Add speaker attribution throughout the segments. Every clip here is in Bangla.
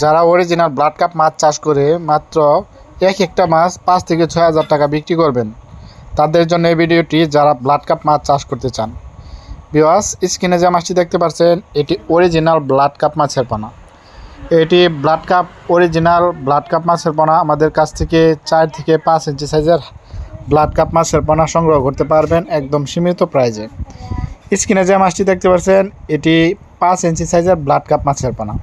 Speaker 1: যারা অরিজিনাল ব্লাড কাপ মাছ চাষ করে মাত্র একটা মাছ 5 থেকে 6 হাজার টাকা বিক্রি করবেন, তাদের জন্য এই ভিডিওটি। যারা ব্লাড কাপ মাছ চাষ করতে চান, ভিউয়ার্স, স্ক্রিনে যে মাছটি দেখতে পাচ্ছেন এটি অরিজিনাল ব্লাড কাপ মাছের পোনা। এটি অরিজিনাল ব্লাড কাপ মাছের পোনা। আমাদের কাছ থেকে 4 থেকে 5 ইঞ্চি সাইজের ব্লাড কাপ মাছের পোনা সংগ্রহ করতে পারবেন একদম সীমিত প্রাইজে। স্ক্রিনে যে মাছটি দেখতে পাচ্ছেন এটি 5 ইঞ্চি সাইজের ব্লাড কাপ মাছের পোনা।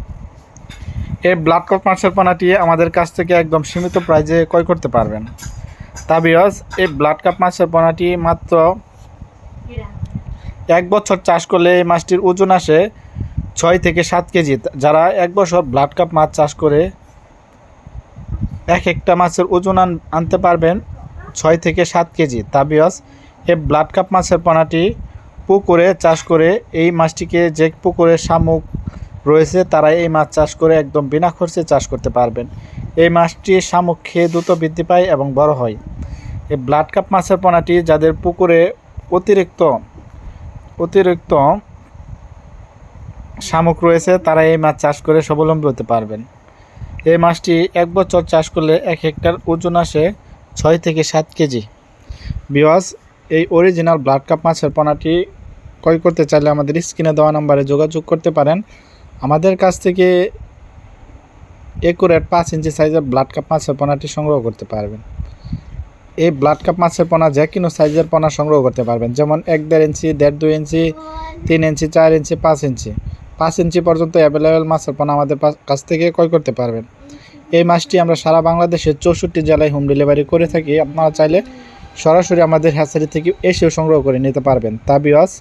Speaker 1: এই ব্লাড কাপ মাছের পোনাটি আমাদের কাছ থেকে একদম সীমিত প্রাইজে ক্রয় করতে পারবেন। তা ভিউয়ার্স, এই ব্লাড কাপ মাছের পোনাটি মাত্র 1 বছর চাষ করলে এই মাছটির ওজন আসে 6 থেকে 7 কেজি। যারা 1 বছর ব্লাড কাপ মাছ চাষ করে একটা মাছের ওজন আনতে পারবেন 6 থেকে 7 কেজি। তা ভিউয়ার্স, এই ব্লাড কাপ মাছের পোনাটি পুকুরে চাষ করে এই মাছটিকে যে পুকুরে শামুক রয়েছে তারা এই মাছ চাষ করে একদম বিনা খরচে চাষ করতে পারবেন। এই মাছটি শামুক খেয়ে দ্রুত বৃদ্ধি পায় এবং বড় হয়। এই ব্লাড কাপ মাছের পোনাটি যাদের পুকুরে অতিরিক্ত শামুক রয়েছে তারা এই মাছ চাষ করে স্বাবলম্বী হতে পারবেন। এই মাছটি 1 বছর চাষ করলে 1 হেক্টর ওজন আসে 6 থেকে 7 কেজি। ভিউয়ার্স, এই অরিজিনাল ব্লাড কাপ মাছের পোনাটি ক্রয় করতে চাইলে আমাদের স্ক্রিনে দেওয়া নম্বরে যোগাযোগ করতে পারেন। আমাদের কাছ থেকে একুরেট 5 ইঞ্চি সাইজের ব্লাড কাপ মাছের পোনাটি সংগ্রহ করতে পারবেন। এই ব্লাড কাপ মাছের পোনা যে কোনো সাইজের পোনা সংগ্রহ করতে পারবেন, যেমন 1.5 ইঞ্চি, 1.5-2 ইঞ্চি, 3 ইঞ্চি, 4 ইঞ্চি, 5 ইঞ্চি। 5 ইঞ্চি পর্যন্ত অ্যাভেলেবেল মাছের পোনা আমাদের কাছ থেকে ক্রয় করতে পারবেন। এই মাছটি আমরা সারা বাংলাদেশের 64 জেলায় হোম ডেলিভারি করে থাকি। আপনারা চাইলে সরাসরি আমাদের হ্যাচারি থেকে এসেও সংগ্রহ করে নিতে পারবেন। তা ভিউয়ার্স,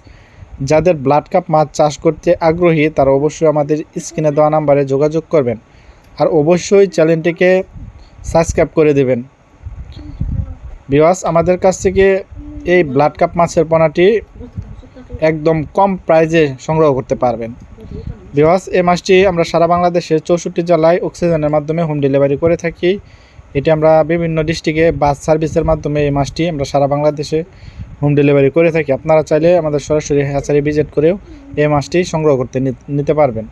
Speaker 1: যাদের ব্লাড কাপ মাছ চাষ করতে আগ্রহী তারা অবশ্যই আমাদের স্ক্রিনে দেওয়া নাম্বারে যোগাযোগ করবেন, আর অবশ্যই চ্যানেলটিকে সাবস্ক্রাইব করে দেবেন। ভিউয়ার্স, আমাদের কাছ থেকে এই ব্লাড কাপ মাছের পোনাটি একদম কম প্রাইজে সংগ্রহ করতে পারবেন। ভিউয়ার্স, এই মাছটি আমরা সারা বাংলাদেশের 64 জেলায় অক্সিজেনের মাধ্যমে হোম ডেলিভারি করে থাকি। এটি আমরা বিভিন্ন ডিস্ট্রিক্টে বাস সার্ভিসের মাধ্যমে এই মাছটি আমরা সারা বাংলাদেশে হোম ডেলিভারি করে থাকি। আপনারা চাইলে আমাদের সরাসরি হ্যাচারি ভিজিট করেও এই মাছটি সংগ্রহ করতে নিতে পারবেন।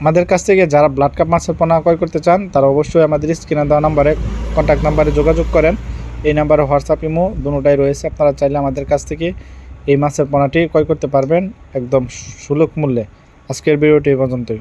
Speaker 1: আমাদের কাছ থেকে যারা ব্লাড কাপ মাছের পোনা ক্রয় করতে চান তারা অবশ্যই আমাদের স্ক্রিনে দেওয়া নাম্বারে কন্ট্যাক্ট নাম্বারে যোগাযোগ করেন। এই নাম্বারে হোয়াটসঅ্যাপ, ইমো দুটোটাই রয়েছে। আপনারা চাইলে আমাদের কাছ থেকে এই মাছের পোনাটি ক্রয় করতে পারবেন একদম সুলভ মূল্যে। আজকের ভিডিওটি এই পর্যন্তই।